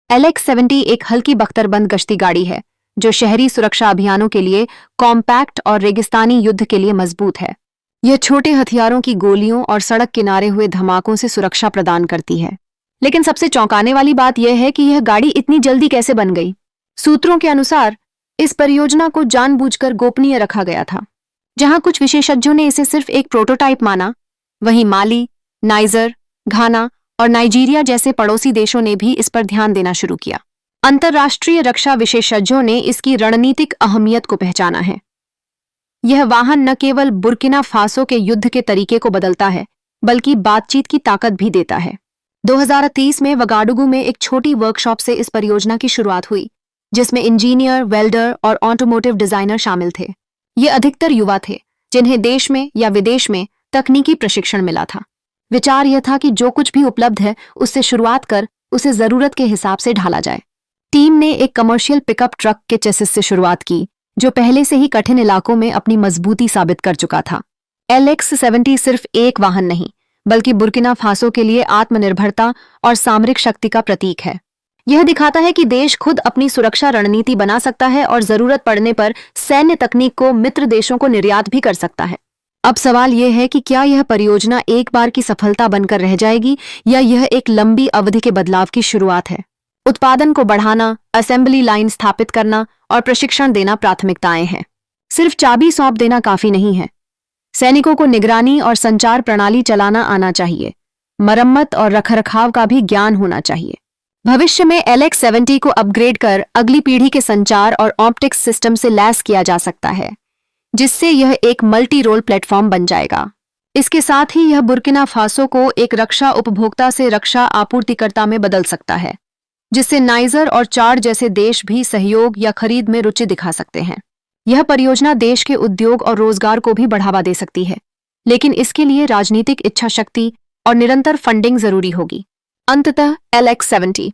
LX-70 एक हल्की बख्तरबंद गश्ती गाड़ी है जो शहरी सुरक्षा अभियानों के लिए कॉम्पैक्ट और रेगिस्तानी युद्ध के लिए मजबूत है। यह छोटे हथियारों की गोलियों और सड़क किनारे हुए धमाकों से सुरक्षा प्रदान करती है। लेकिन सबसे चौंकाने वाली बात यह है कि यह गाड़ी इतनी जल्दी कैसे बन गई। सूत्रों के अनुसार इस परियोजना को जानबूझकर गोपनीय रखा गया था। जहां कुछ विशेषज्ञों ने इसे सिर्फ एक प्रोटोटाइप माना, वहीं माली, नाइजर, घाना और नाइजीरिया जैसे पड़ोसी देशों ने भी इस पर ध्यान देना शुरू किया। अंतर्राष्ट्रीय रक्षा विशेषज्ञों ने इसकी रणनीतिक अहमियत को पहचाना है। यह वाहन न केवल बुर्किना फासो के युद्ध के तरीके को बदलता है, बल्कि बातचीत की ताकत भी देता है। 2030 में वगाडुगु में एक छोटी वर्कशॉप से इस परियोजना की शुरुआत हुई, जिसमें इंजीनियर, वेल्डर और ऑटोमोटिव डिजाइनर शामिल थे। ये अधिकतर युवा थे, जिन्हें देश में या विदेश में तकनीकी प्रशिक्षण मिला था। विचार यह था कि जो कुछ भी उपलब्ध है उससे शुरुआत कर उसे जरूरत के हिसाब से ढाला जाए। टीम ने एक कमर्शियल पिकअप ट्रक के चेसिस से शुरुआत की, जो पहले से ही कठिन इलाकों में अपनी मजबूती साबित कर चुका था। LX-70 सिर्फ एक वाहन नहीं, बल्कि बुर्किना फासो के लिए आत्मनिर्भरता और सामरिक शक्ति का प्रतीक है। यह दिखाता है कि देश खुद अपनी सुरक्षा रणनीति बना सकता है और जरूरत पड़ने पर सैन्य तकनीक को मित्र देशों को निर्यात भी कर सकता है। अब सवाल यह है कि क्या यह परियोजना एक बार की सफलता बनकर रह जाएगी या यह एक लंबी अवधि के बदलाव की शुरुआत है। उत्पादन को बढ़ाना, असेंबली लाइन स्थापित करना और प्रशिक्षण देना प्राथमिकताएं हैं। सिर्फ चाबी सौंप देना काफी नहीं है। सैनिकों को निगरानी और संचार प्रणाली चलाना आना चाहिए। मरम्मत और रखरखाव का भी ज्ञान होना चाहिए। भविष्य में LX-70 को अपग्रेड कर अगली पीढ़ी के संचार और ऑप्टिक्स सिस्टम से लैस किया जा सकता है, जिससे यह एक मल्टी रोल प्लेटफॉर्म बन जाएगा। इसके साथ ही यह बुर्किना फासो को एक रक्षा उपभोक्ता से रक्षा आपूर्तिकर्ता में बदल सकता है, जिससे नाइजर और चाड जैसे देश भी सहयोग या खरीद में रुचि दिखा सकते हैं। यह परियोजना देश के उद्योग और रोजगार को भी बढ़ावा दे सकती है, लेकिन इसके लिए राजनीतिक इच्छा शक्ति और निरंतर फंडिंग जरूरी होगी। अंततः LX-70